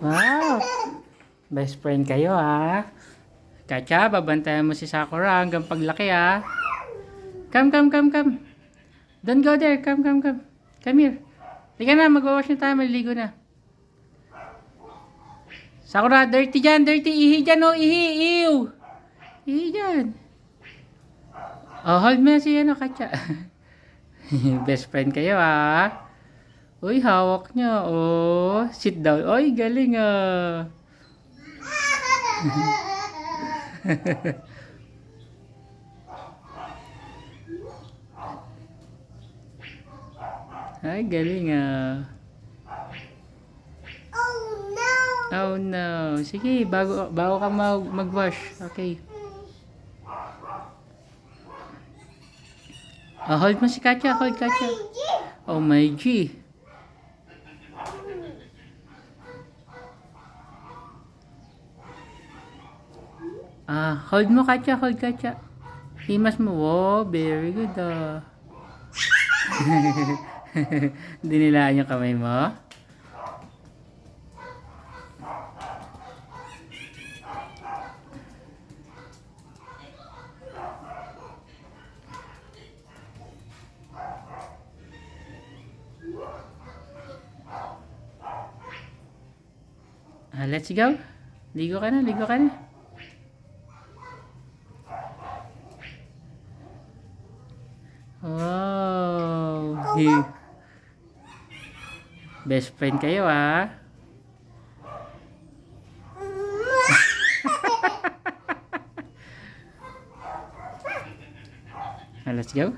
Wow! Best friend kayo ha. Katya, babantayan mo si Sakura hanggang paglaki ha. Come, come, come, come. Don't go there. Come, come, come. Come here. Liga na, mag-wash na tayo. Maliligo na. Sakura, dirty dyan. Dirty. Ihi dyan oh. Ihi. Ew. Ihi dyan. Oh, hold mo na si Katya. Best friend kayo ha. Uy, hawak niya. Oh, sit down. Uy, galing ah. Ay, galing ah. Oh no. Sige, bago ka mag-wash. Okay. Oh, hold mo si Katya. Hold Katya. Oh my G. Hold mo Katya. Hold Katya. Himas mo. Wow, very good ah. Dinilaan yung kamay mo. Let's go. Ligo ka na, ligo ka na. Wow. Best friend kayo ah. Let's go.